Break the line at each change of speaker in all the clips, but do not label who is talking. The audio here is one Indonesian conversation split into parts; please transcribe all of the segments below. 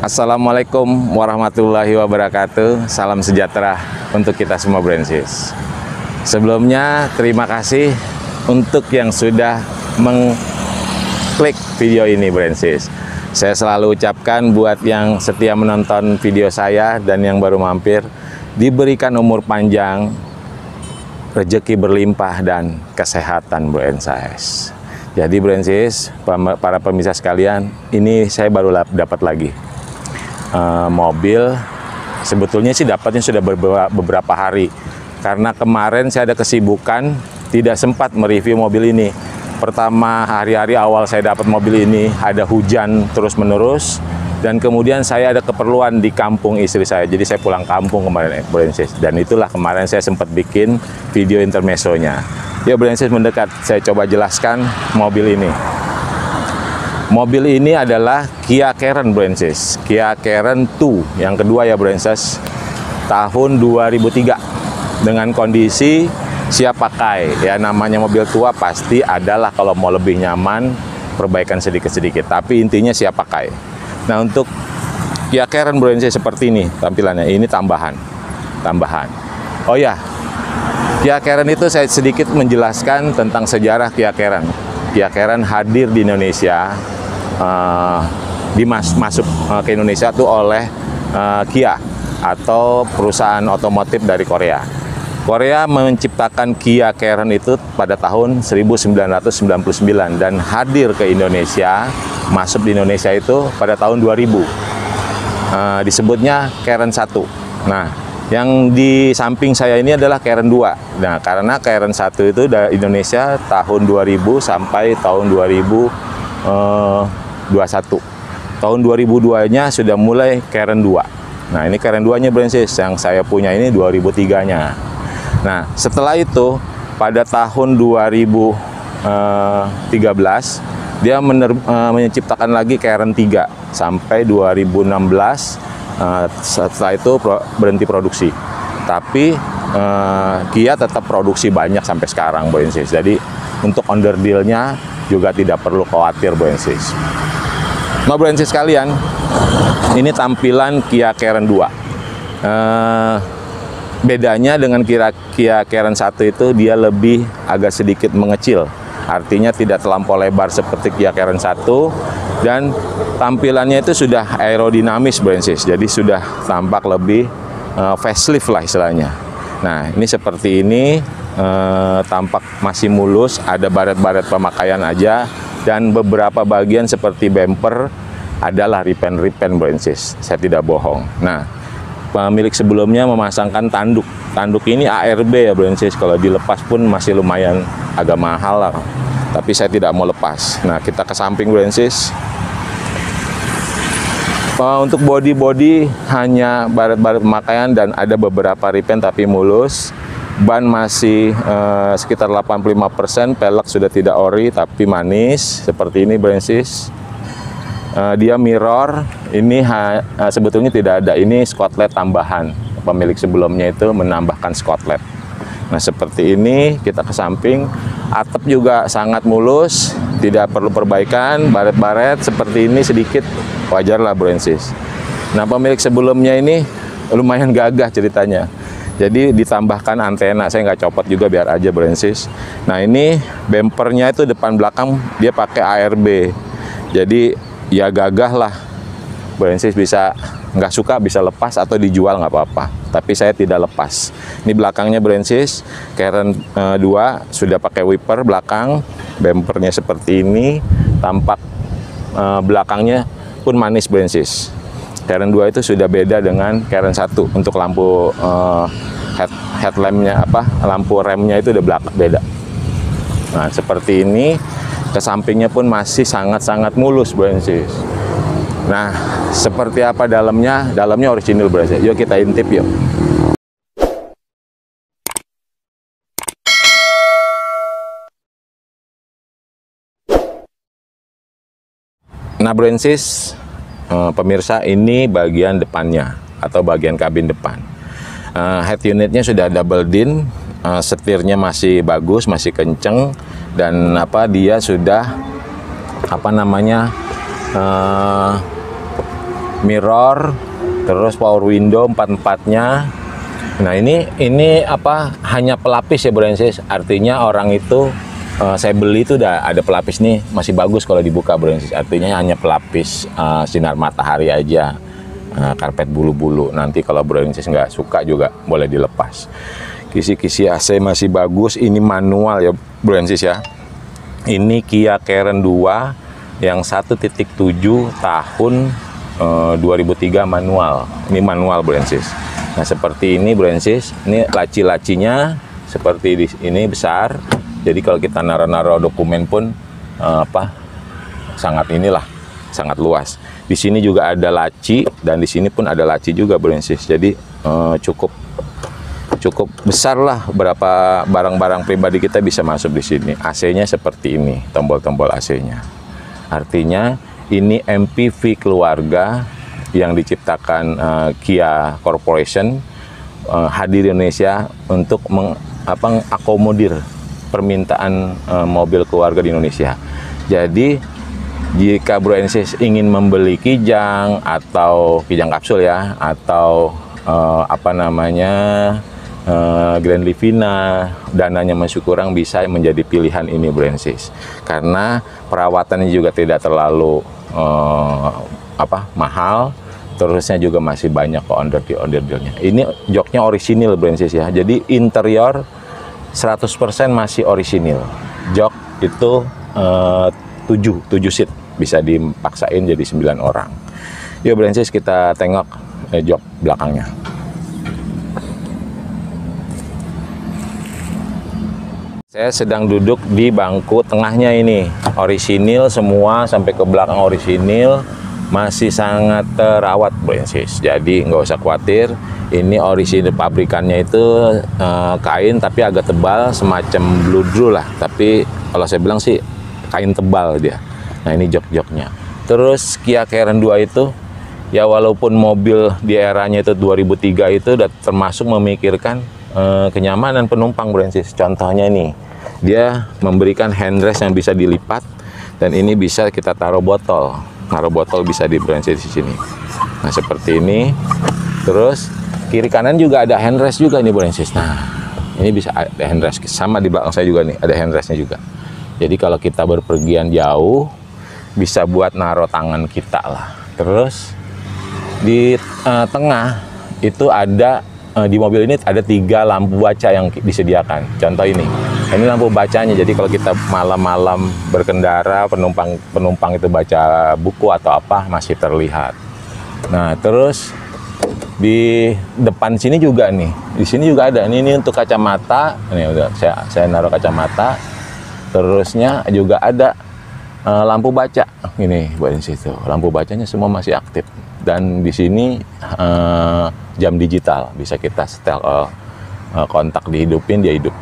Assalamualaikum warahmatullahi wabarakatuh. Salam sejahtera untuk kita semua Bransis. Sebelumnya terima kasih untuk yang sudah mengklik video ini Bransis. Saya selalu ucapkan buat yang setia menonton video saya dan yang baru mampir, diberikan umur panjang, rezeki berlimpah dan kesehatan Bransis. Jadi Bransis, para pemirsa sekalian, ini saya baru dapat lagi mobil. Sebetulnya sih dapatnya sudah beberapa hari, karena kemarin saya ada kesibukan, tidak sempat mereview mobil ini. Pertama, hari-hari awal saya dapat mobil ini ada hujan terus-menerus, dan kemudian saya ada keperluan di kampung istri saya, jadi saya pulang kampung kemarin Bransis, dan itulah kemarin saya sempat bikin video intermezzonya. Ya Bransis, mendekat, saya coba jelaskan mobil ini. Mobil ini adalah Kia Carens Bransis, Kia Carens 2 yang kedua ya Bransis, tahun 2003, dengan kondisi siap pakai. Ya namanya mobil tua pasti adalah kalau mau lebih nyaman perbaikan sedikit-sedikit, tapi intinya siap pakai. Nah untuk Kia Carens Bransis seperti ini tampilannya, ini tambahan. Oh ya, Kia Carens itu saya sedikit menjelaskan tentang sejarah Kia Carens. Kia Carens hadir di Indonesia, masuk ke Indonesia tuh oleh Kia atau perusahaan otomotif dari Korea. Korea menciptakan Kia Carens itu pada tahun 1999 dan hadir ke Indonesia, masuk di Indonesia itu pada tahun 2000. Disebutnya Carens 1. Nah, yang di samping saya ini adalah Carens 2. Nah, karena Carens 1 itu dari Indonesia tahun 2000 sampai tahun 2021. Tahun 2002-nya sudah mulai Carens 2. Nah, ini Carens 2-nya Bransis, yang saya punya ini 2003-nya. Nah, setelah itu pada tahun 2013 dia menciptakan lagi Carens 3 sampai 2016. Setelah itu berhenti produksi. Tapi Kia tetap produksi banyak sampai sekarang Bransis. Jadi untuk underdeal-nya juga tidak perlu khawatir Bransis. Nah Bransis sekalian, ini tampilan Kia Carens 2. Bedanya dengan Kia Carens 1 itu dia lebih agak sedikit mengecil. Artinya tidak terlampau lebar seperti Kia Carens 1, dan tampilannya itu sudah aerodinamis Bransis. Jadi sudah tampak lebih facelift lah istilahnya. Nah ini seperti ini, tampak masih mulus, ada baret-baret pemakaian aja, dan beberapa bagian seperti bumper adalah repaint Bransis. Saya tidak bohong. Nah, pemilik sebelumnya memasangkan tanduk. Tanduk ini ARB ya Bransis. Kalau dilepas pun masih lumayan agak mahal lah. Tapi saya tidak mau lepas. Nah, kita ke samping Bransis. Untuk body hanya baret-baret pemakaian dan ada beberapa repaint tapi mulus. Ban masih sekitar 85%, pelek sudah tidak ori tapi manis seperti ini Bransis. Dia mirror, ini sebetulnya tidak ada, ini skotlet tambahan. Pemilik sebelumnya itu menambahkan skotlet. Nah seperti ini, kita ke samping. Atap juga sangat mulus, tidak perlu perbaikan. Baret-baret seperti ini sedikit, wajar lah Bransis. Nah pemilik sebelumnya ini lumayan gagah ceritanya. Jadi ditambahkan antena, saya nggak copot juga biar aja Bransis. Nah ini bumpernya itu depan belakang dia pakai ARB. Jadi ya gagah lah Bransis, bisa nggak suka bisa lepas atau dijual nggak apa-apa. Tapi saya tidak lepas. Ini belakangnya Bransis, Carens 2 sudah pakai wiper belakang, bumpernya seperti ini, tampak belakangnya pun manis Bransis. Carens 2 itu sudah beda dengan Carens 1 untuk lampu headlampnya, lampu remnya itu udah beda. Nah seperti ini, ke sampingnya pun masih sangat-sangat mulus Bransis. Nah seperti apa dalamnya? Dalamnya original Bransis. Yuk kita intip yuk. Nah Bransis, pemirsa, ini bagian depannya atau bagian kabin depan. Head unitnya sudah double din, setirnya masih bagus, masih kenceng, dan dia sudah mirror, terus power window 4-4-nya. Nah ini apa, hanya pelapis ya Brensis, artinya orang itu saya beli itu udah ada pelapis nih, masih bagus kalau dibuka Brensis, artinya hanya pelapis sinar matahari aja, karpet bulu-bulu. Nanti kalau Brensis nggak suka juga boleh dilepas. Kisi-kisi AC masih bagus, ini manual ya Brensis ya. Ini Kia Karen 2 yang 1.7 tahun 2003 manual. Ini manual Brensis. Nah seperti ini Brensis, ini laci-lacinya seperti ini besar. Jadi kalau kita naruh-naruh dokumen pun sangat luas. Di sini juga ada laci dan di sini pun ada laci juga Brensis. Jadi cukup besar lah, berapa barang-barang pribadi kita bisa masuk di sini. AC-nya seperti ini, tombol-tombol AC-nya. Artinya ini MPV keluarga yang diciptakan Kia Corporation hadir di Indonesia untuk mengakomodir permintaan mobil keluarga di Indonesia. Jadi jika Brensis ingin membeli Kijang atau Kijang kapsul ya, atau Grand Livina, dananya masih kurang, bisa menjadi pilihan ini Brensis, karena perawatannya juga tidak terlalu mahal, terusnya juga masih banyak kok onderdilnya. Ini joknya orisinil Brensis ya, jadi interior 100% masih orisinil. Jok itu 7 seat, bisa dipaksain jadi 9 orang. Yuk Brensis, kita tengok jok belakangnya. Saya sedang duduk di bangku tengahnya ini, orisinil semua sampai ke belakang orisinil, masih sangat terawat Brensis. Jadi nggak usah khawatir, ini orisinil pabrikannya itu kain tapi agak tebal, semacam bludru lah. Tapi kalau saya bilang sih kain tebal dia. Nah ini jok-joknya. Terus Kia Karen 2 itu, ya walaupun mobil di eranya itu 2003 itu udah termasuk memikirkan kenyamanan penumpang Brensis. Contohnya nih, dia memberikan handrest yang bisa dilipat, dan ini bisa kita taruh botol. Naruh botol bisa di Brensis di sini. Nah seperti ini. Terus kiri kanan juga ada handrest juga nih Brensis. Nah ini bisa ada handrest, sama di belakang saya juga nih ada handrestnya juga. Jadi kalau kita berpergian jauh bisa buat naruh tangan kita lah. Terus di tengah itu ada, di mobil ini ada 3 lampu baca yang disediakan. Contoh ini lampu bacanya. Jadi kalau kita malam-malam berkendara, penumpang itu baca buku atau apa masih terlihat. Nah terus di depan sini juga nih, di sini juga ada. Ini untuk kacamata. Ini udah saya naruh kacamata. Terusnya juga ada lampu baca. Ini buat situ. Lampu bacanya semua masih aktif. Dan di sini jam digital, bisa kita setel kontak dihidupin, dia hidup.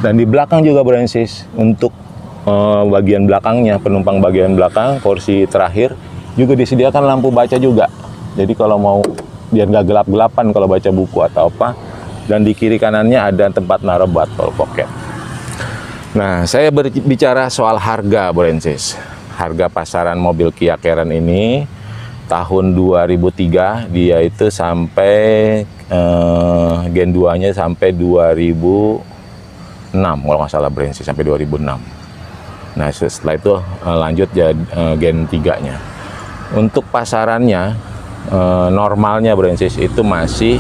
Dan di belakang juga Brensis, untuk bagian belakangnya, penumpang bagian belakang, kursi terakhir juga disediakan lampu baca juga. Jadi kalau mau biar nggak gelap-gelapan kalau baca buku atau apa. Dan di kiri kanannya ada tempat naruh botol pocket. Nah, saya berbicara soal harga Brensis. Harga pasaran mobil Kia Karen ini tahun 2003 dia itu sampai Gen 2-nya sampai 2006 kalau nggak salah Brensis, sampai 2006. Nah setelah itu lanjut jadi Gen 3-nya. Untuk pasarannya normalnya Brensis itu masih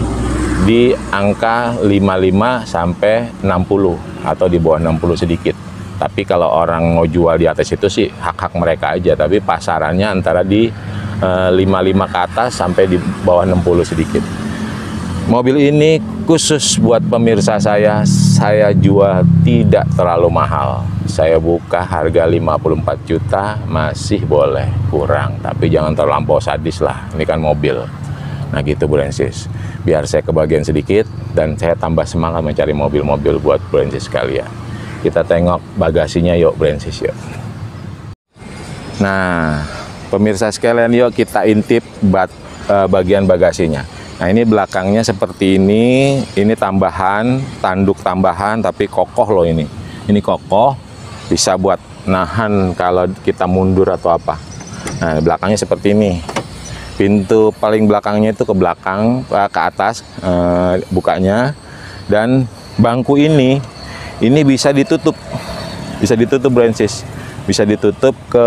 di angka 55 sampai 60 atau di bawah 60 sedikit. Tapi kalau orang mau jual di atas itu sih hak-hak mereka aja, tapi pasarannya antara di 55 ke atas sampai di bawah 60 sedikit. Mobil ini khusus buat pemirsa saya jual tidak terlalu mahal. Saya buka harga 54 juta, masih boleh kurang, tapi jangan terlampau sadis lah, ini kan mobil. Nah gitu Brensis, biar saya kebagian sedikit dan saya tambah semangat mencari mobil-mobil buat Brensis sekalian. Kita tengok bagasinya yuk Brensis yuk. Nah pemirsa sekalian, yuk kita intip bagian bagasinya. Nah ini belakangnya seperti ini tambahan, tanduk tambahan, tapi kokoh loh ini. Ini kokoh, bisa buat nahan kalau kita mundur atau apa. Nah belakangnya seperti ini. Pintu paling belakangnya itu ke belakang, ke atas bukanya. Dan bangku ini bisa ditutup. Bisa ditutup Bransis. Bisa ditutup ke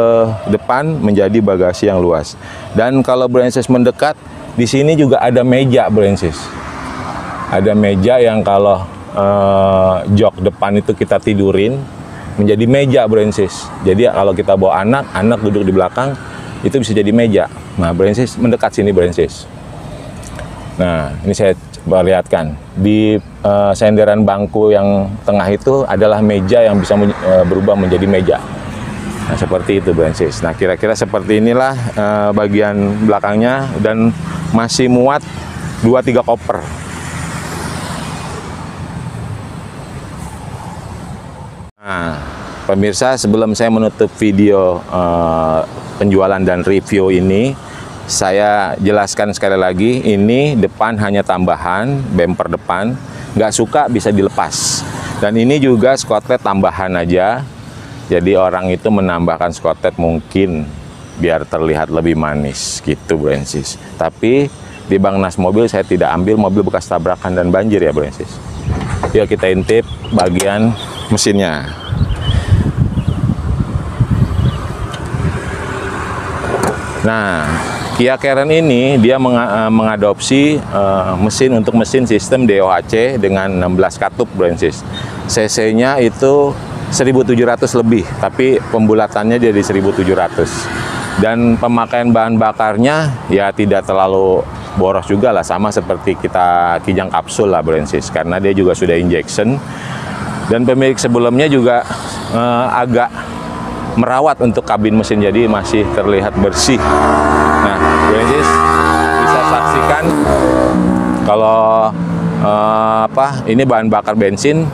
depan menjadi bagasi yang luas. Dan kalau Bransis mendekat, di sini juga ada meja Bransis. Ada meja yang kalau jok depan itu kita tidurin menjadi meja Bransis. Jadi kalau kita bawa anak duduk di belakang itu bisa jadi meja. Nah, Bransis mendekat sini Bransis. Nah, ini saya coba lihatkan di senderan bangku yang tengah itu adalah meja yang bisa berubah menjadi meja. Nah, seperti itu Bransis. Nah, kira-kira seperti inilah bagian belakangnya dan masih muat 2-3 koper. Nah, pemirsa, sebelum saya menutup video penjualan dan review ini, saya jelaskan sekali lagi, ini depan hanya tambahan, bumper depan, nggak suka bisa dilepas. Dan ini juga skotlet tambahan aja, jadi orang itu menambahkan skotlet mungkin biar terlihat lebih manis gitu Bransis. Tapi di Bangnas Mobil saya tidak ambil mobil bekas tabrakan dan banjir ya Bransis. Yuk kita intip bagian mesinnya. Nah, Kia Carens ini dia mengadopsi mesin sistem DOHC dengan 16 katup Bransis. CC-nya itu 1700 lebih, tapi pembulatannya jadi 1700. Dan pemakaian bahan bakarnya ya tidak terlalu boros juga lah, sama seperti kita Kijang kapsul lah Bransis, karena dia juga sudah injection. Dan pemilik sebelumnya juga agak merawat untuk kabin mesin, jadi masih terlihat bersih. Nah, Bransis bisa saksikan kalau ini bahan bakar bensin.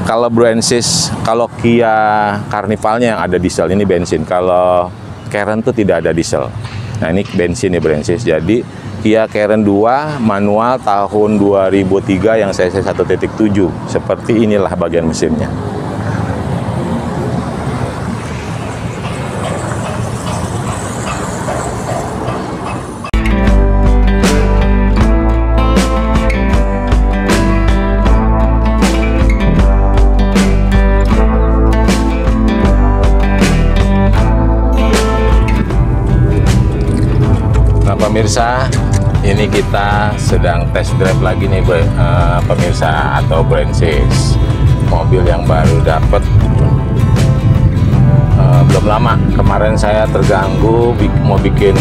Kalau Bransis, kalau Kia Carnivalnya yang ada diesel, ini bensin. Kalau Carens itu tidak ada diesel. Nah, ini bensin ya Bransis. Jadi Kia Carens 2 manual tahun 2003 yang CC 1.7. Seperti inilah bagian mesinnya. Pemirsa, ini kita sedang test drive lagi nih pemirsa, atau Bransis, mobil yang baru dapat. Belum lama kemarin saya terganggu mau bikin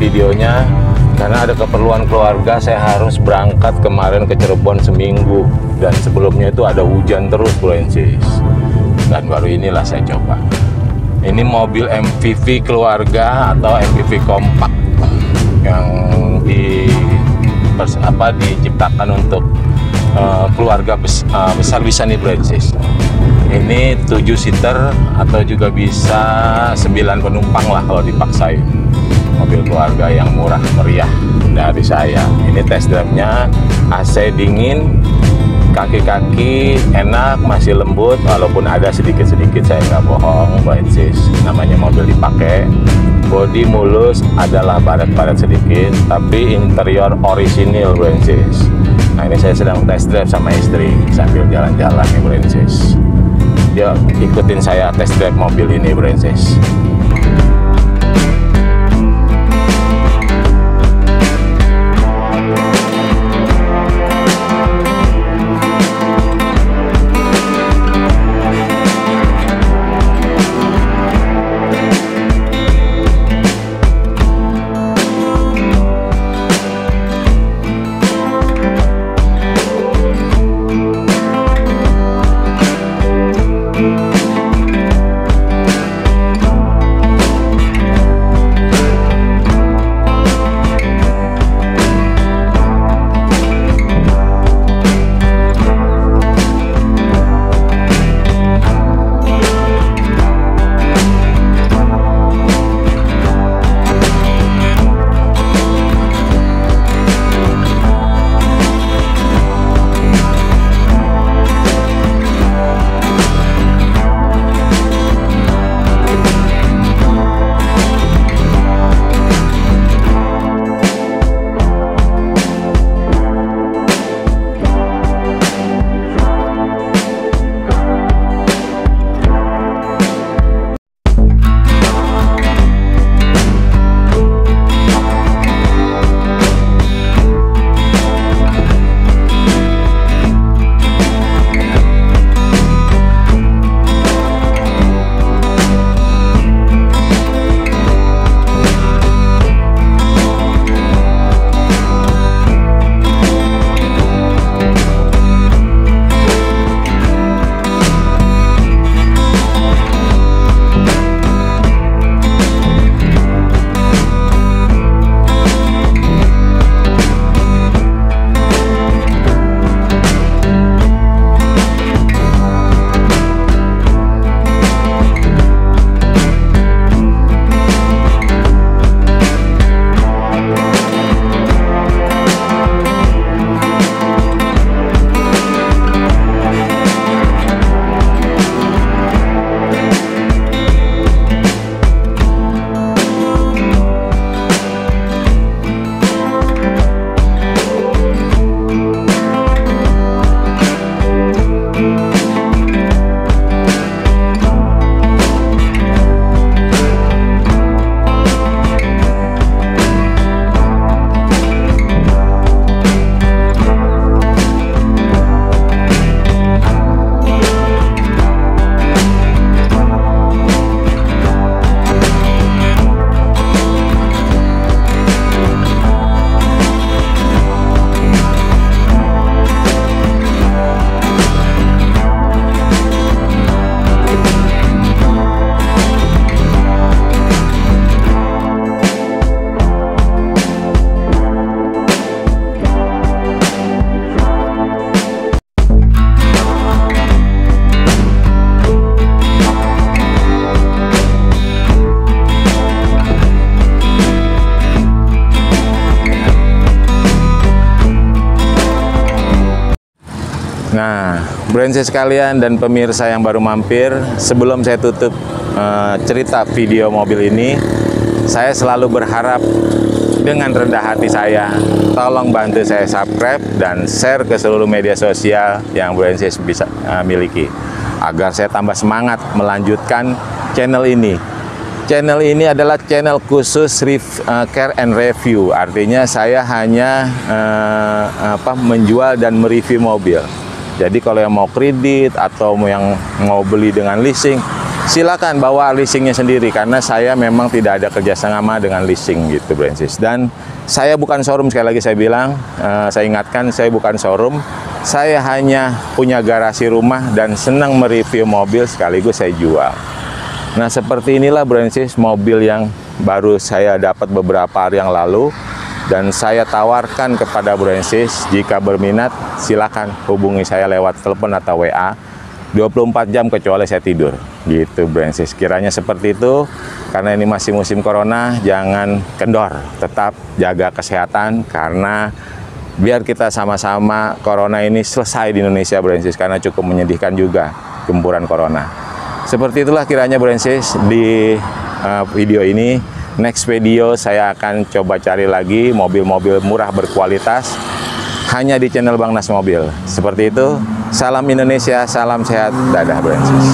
videonya karena ada keperluan keluarga. Saya harus berangkat kemarin ke Cirebon seminggu, dan sebelumnya itu ada hujan terus Bransis, dan baru inilah saya coba. Ini mobil MPV keluarga atau MPV kompak yang diciptakan untuk keluarga besar bisa nih Bransis. Ini 7 seater atau juga bisa 9 penumpang lah kalau dipaksain. Mobil keluarga yang murah meriah dari saya. Ini test drive-nya, AC dingin, kaki-kaki enak, masih lembut, walaupun ada sedikit-sedikit, saya nggak bohong Bransis, namanya mobil dipakai. Bodi mulus, adalah baret-baret sedikit, tapi interior orisinil Bransis. Nah, ini saya sedang test drive sama istri sambil jalan-jalan nih Bransis. Yuk ikutin saya test drive mobil ini Bransis. Nah, Bransis sekalian dan pemirsa yang baru mampir, sebelum saya tutup cerita video mobil ini, saya selalu berharap dengan rendah hati saya, tolong bantu saya subscribe dan share ke seluruh media sosial yang Bransis bisa miliki, agar saya tambah semangat melanjutkan channel ini. Channel ini adalah channel khusus care and review, artinya saya hanya menjual dan mereview mobil. Jadi kalau yang mau kredit atau yang mau beli dengan leasing, silakan bawa leasingnya sendiri, karena saya memang tidak ada kerjasama dengan leasing gitu, Bransis. Dan saya bukan showroom, sekali lagi saya bilang, saya ingatkan, saya bukan showroom. Saya hanya punya garasi rumah dan senang mereview mobil sekaligus saya jual. Nah, seperti inilah, Bransis, mobil yang baru saya dapat beberapa hari yang lalu. Dan saya tawarkan kepada Bransis, jika berminat silakan hubungi saya lewat telepon atau WA 24 jam kecuali saya tidur. Gitu, Bransis. Kiranya seperti itu, karena ini masih musim corona, jangan kendor, tetap jaga kesehatan, karena biar kita sama-sama corona ini selesai di Indonesia, Bransis, karena cukup menyedihkan juga gempuran corona. Seperti itulah kiranya, Bransis, di video ini. Next video saya akan coba cari lagi mobil-mobil murah berkualitas hanya di channel Bang Nas Mobil. Seperti itu, salam Indonesia, salam sehat, dadah, Bransis.